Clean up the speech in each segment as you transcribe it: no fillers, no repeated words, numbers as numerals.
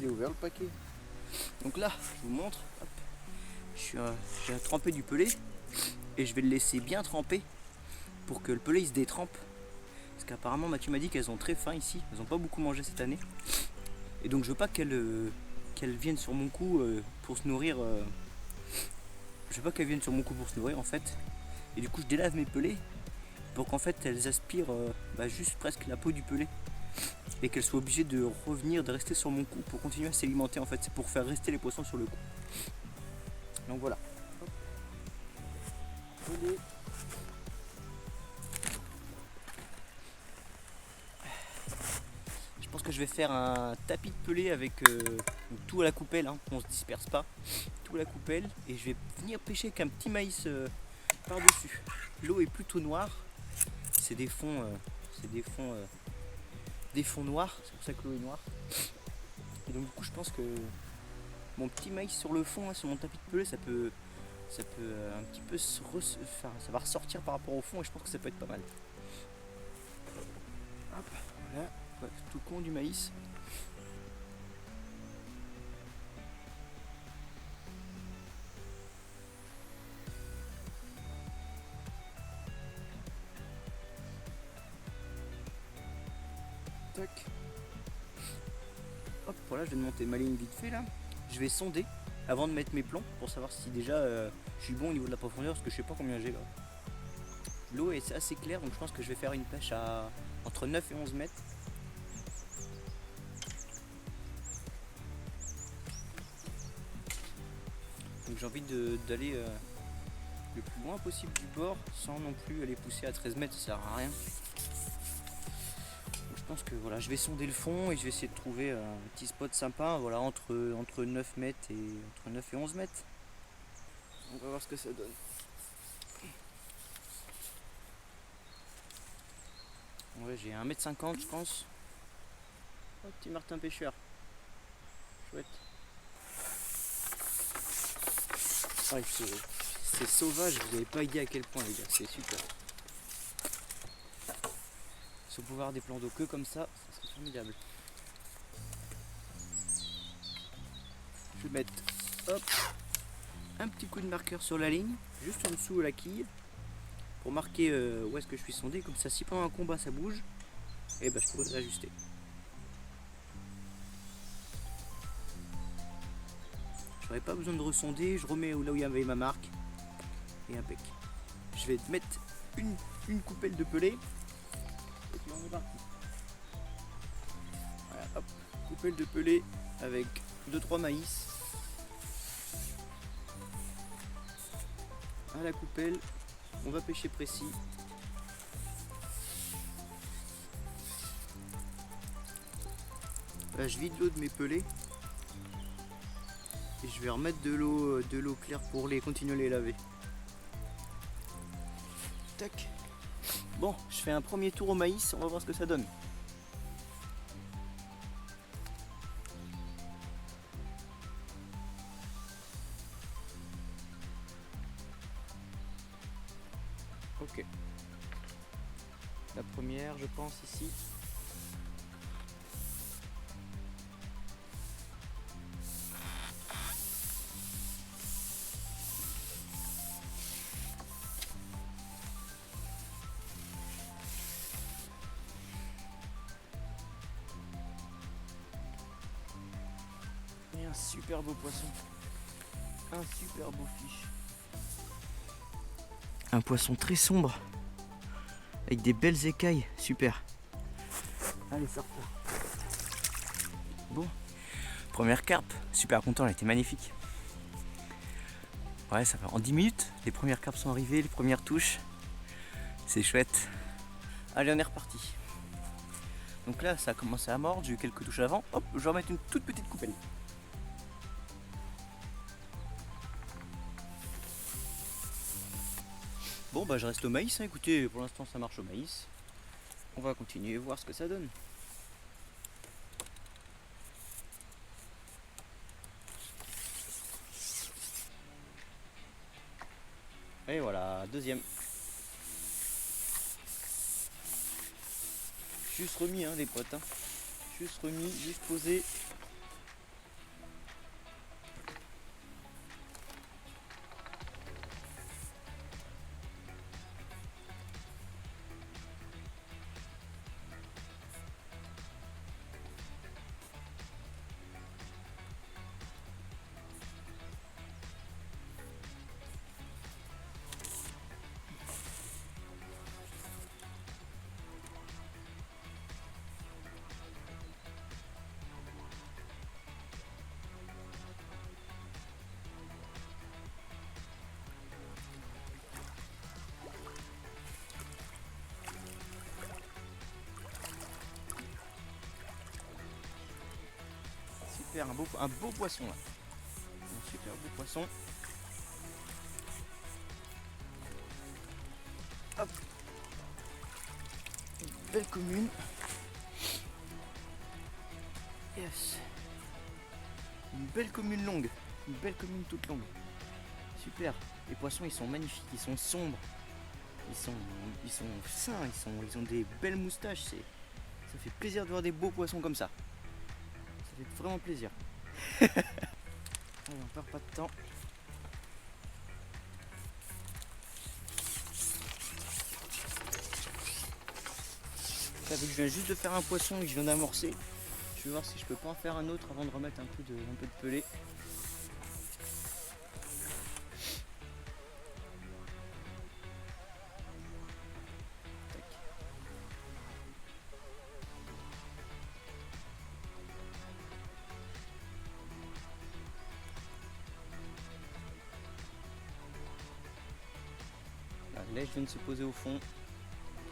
qu'il est ouvert le paquet. Donc là, je vous montre. Hop. J'ai trempé du pelé et je vais le laisser bien tremper pour que le pelé il se détrempe. Parce qu'apparemment Mathieu m'a dit qu'elles ont très faim ici, elles n'ont pas beaucoup mangé cette année. Et donc je veux pas qu'elles viennent sur mon cou pour se nourrir. Je veux pas qu'elles viennent sur mon cou pour se nourrir en fait. Et du coup je délave mes pelés pour qu'en fait elles aspirent juste presque la peau du pelé. Et qu'elles soient obligées de revenir, de rester sur mon cou pour continuer à s'alimenter en fait. C'est pour faire rester les poissons sur le cou. Donc voilà. Pelé. Je pense que je vais faire un tapis de pelé avec tout à la coupelle, hein, qu'on se disperse pas, tout à la coupelle, et je vais venir pêcher avec un petit maïs par-dessus. L'eau est plutôt noire, c'est des fonds, des fonds noirs, c'est pour ça que l'eau est noire. Et donc du coup je pense que mon petit maïs sur le fond, là, sur mon tapis de pelé, ça peut un petit peu ça va ressortir par rapport au fond et je pense que ça peut être pas mal. Hop, voilà. Ouais, tout con du maïs. Tac. Hop, voilà, je viens de monter ma ligne vite fait là. Je vais sonder avant de mettre mes plombs pour savoir si déjà je suis bon au niveau de la profondeur parce que je sais pas combien j'ai là. L'eau est assez claire donc je pense que je vais faire une pêche à entre 9 et 11 mètres. Donc j'ai envie d'aller le plus loin possible du bord sans non plus aller pousser à 13 mètres, ça sert à rien. Donc je pense que voilà, je vais sonder le fond et je vais essayer de trouver un petit spot sympa, voilà, entre 9 mètres et entre 9 et 11 mètres. On va voir ce que ça donne. Ouais, j'ai 1,50 m je pense. Oh, petit martin pêcheur. Chouette. Ouais, c'est sauvage, vous n'avez pas idée à quel point les gars, c'est super. Si on pouvait avoir des plans d'eau que comme ça serait formidable. Je vais mettre hop, un petit coup de marqueur sur la ligne, juste en dessous de la quille, pour marquer où est-ce que je suis sondé, comme ça si pendant un combat ça bouge, et ben je pourrais réajuster. J'aurais pas besoin de ressonder, je remets là où il y avait ma marque, et impec. Je vais mettre une coupelle de pelé, et puis on est parti. Voilà, hop, coupelle de pelé avec 2-3 maïs. À la coupelle, on va pêcher précis. Là je vide l'eau de mes pelés et je vais remettre de l'eau claire pour continuer à les laver. Tac. Bon, je fais un premier tour au maïs, on va voir ce que ça donne. Ok. La première, je pense, ici. Et un super beau poisson. Un super beau fiche. Un poisson très sombre. Avec des belles écailles, super. Allez, sors ça. Bon, première carpe, super content, elle était magnifique. Ouais, ça va. En 10 minutes, les premières carpes sont arrivées, les premières touches. C'est chouette. Allez, on est reparti. Donc là, ça a commencé à mordre, j'ai eu quelques touches avant. Hop, je vais remettre une toute petite coupelle. Bon, bah je reste au maïs, hein. Écoutez, pour l'instant ça marche au maïs. On va continuer, voir ce que ça donne. Et voilà, deuxième. Juste remis, hein, les potes. Hein. Juste remis, juste posé. super, un beau poisson là. Un super beau poisson. Hop. Une belle commune. Yes. Une belle commune longue. Une belle commune toute longue. Super. Les poissons ils sont magnifiques, ils sont sombres. Ils sont sains, ils ont des belles moustaches. Ça fait plaisir de voir des beaux poissons comme ça. Ça fait vraiment plaisir. Allez, on perd pas de temps. Là, vu que je viens juste de faire un poisson et que je viens d'amorcer, je vais voir si je peux pas en faire un autre avant de remettre un peu de pelé. La lèche vient de se poser au fond,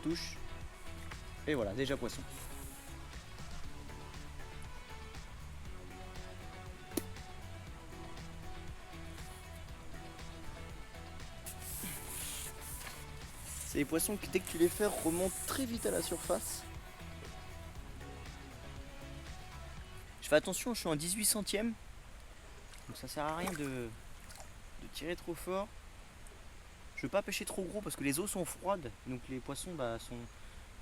touche, et voilà, déjà poisson. C'est des poissons qui, dès que tu les fais, remontent très vite à la surface. Je fais attention, je suis en 18 centièmes, donc ça sert à rien de tirer trop fort. Je veux pas pêcher trop gros parce que les eaux sont froides, donc les poissons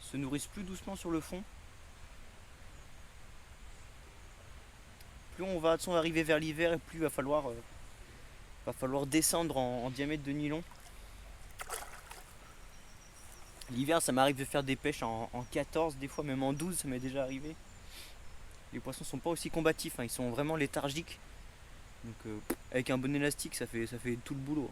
se nourrissent plus doucement sur le fond. Plus on va arriver vers l'hiver et plus il va falloir descendre en diamètre de nylon. L'hiver ça m'arrive de faire des pêches en 14, des fois même en 12, ça m'est déjà arrivé. Les poissons sont pas aussi combatifs, hein, ils sont vraiment léthargiques. Donc avec un bon élastique ça fait tout le boulot.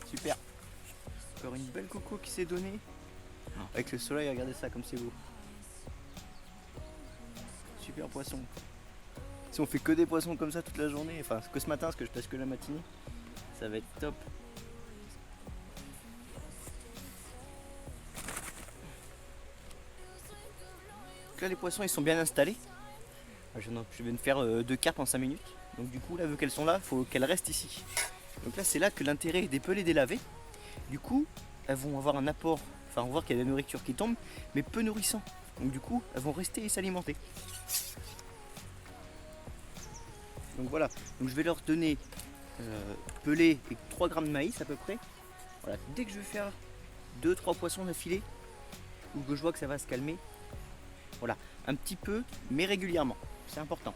Super. Encore une belle coco qui s'est donnée. Avec le soleil, regardez ça comme c'est beau. Super poisson. Si on fait que des poissons comme ça toute la journée, enfin que ce matin parce que je pêche que la matinée, ça va être top. Donc là les poissons ils sont bien installés. Je viens de faire 2 carpes en 5 minutes. Donc du coup là vu qu'elles sont là, il faut qu'elles restent ici. Donc là c'est là que l'intérêt est d'épeler, d'élaver. Du coup elles vont avoir un apport, enfin on va voir qu'il y a de la nourriture qui tombe, mais peu nourrissant. Donc du coup elles vont rester et s'alimenter. Donc voilà, donc je vais leur donner pelé et 3 grammes de maïs à peu près. Voilà, dès que je vais faire 2-3 poissons d'affilée, ou que je vois que ça va se calmer, voilà, un petit peu, mais régulièrement, c'est important.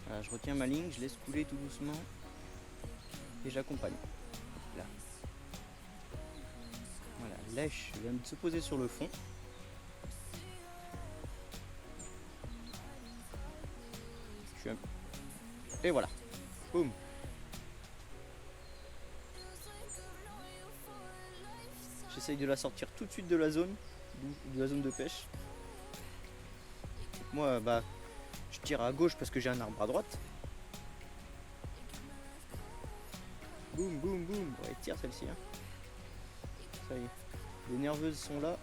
Voilà, je retiens ma ligne, je laisse couler tout doucement et j'accompagne. Là. Voilà, lèche vient de se poser sur le fond. Et voilà, boum. J'essaye de la sortir tout de suite de la zone de pêche. Moi, je tire à gauche parce que j'ai un arbre à droite. Boum, boum, boum. Ouais, tire celle-ci. Hein. Ça y est, les nerveuses sont là.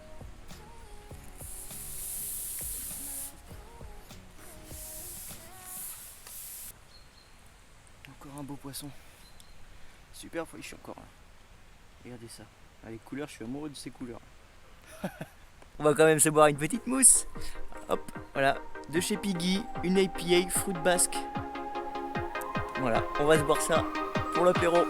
Encore un beau poisson. Super je suis encore là. Regardez ça. Ah, les couleurs, je suis amoureux de ces couleurs. On va quand même se boire une petite mousse. Hop, voilà. De chez Piggy, une IPA fruit basque. Voilà, on va se boire ça pour l'apéro.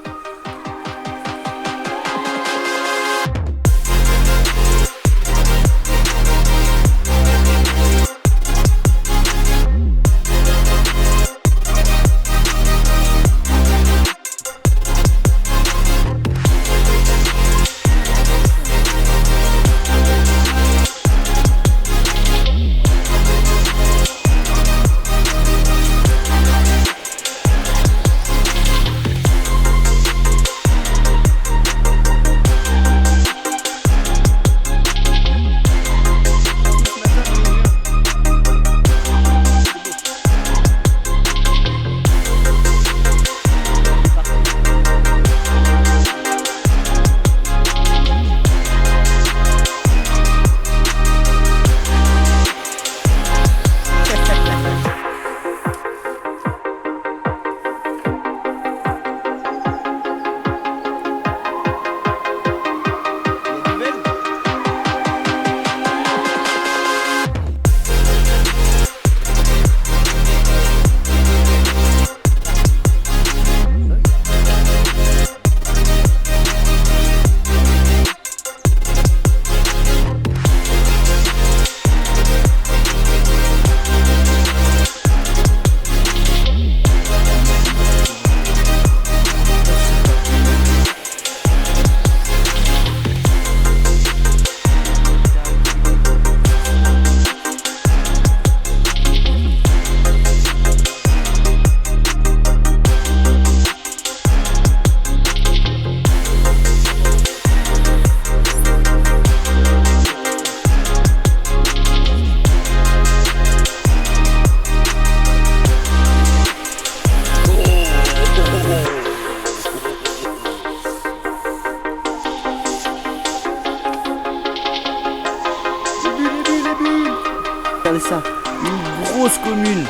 grosse commune.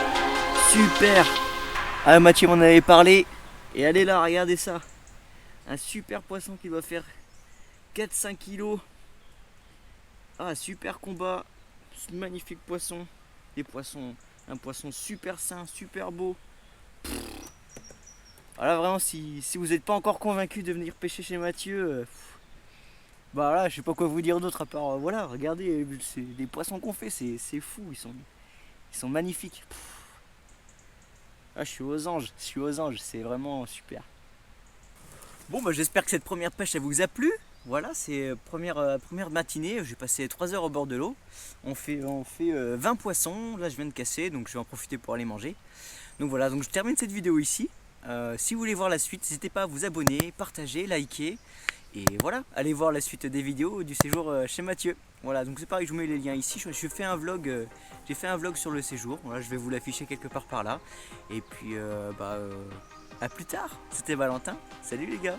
Super. Ah, Mathieu m'en avait parlé. Et allez là, regardez ça. Un super poisson qui doit faire 4-5 kilos. Ah, super combat. Magnifique poisson. Des poissons. Un poisson super sain, super beau. Voilà, vraiment, si vous n'êtes pas encore convaincu de venir pêcher chez Mathieu, bah là, je sais pas quoi vous dire d'autre à part, voilà, regardez les poissons qu'on fait, c'est fou, ils sont magnifiques. Ah, je suis aux anges, c'est vraiment super. Bon, bah j'espère que cette première pêche, elle vous a plu. Voilà, c'est première matinée, j'ai passé 3 heures au bord de l'eau. On fait 20 poissons, là je viens de casser, donc je vais en profiter pour aller manger. Donc voilà, donc je termine cette vidéo ici. Si vous voulez voir la suite, n'hésitez pas à vous abonner, partager, liker. Et voilà, allez voir la suite des vidéos du séjour chez Mathieu. Voilà, donc c'est pareil, je vous mets les liens ici. Je fais un vlog, j'ai fait un vlog sur le séjour. Voilà, je vais vous l'afficher quelque part par là. Et puis, à plus tard. C'était Valentin. Salut les gars.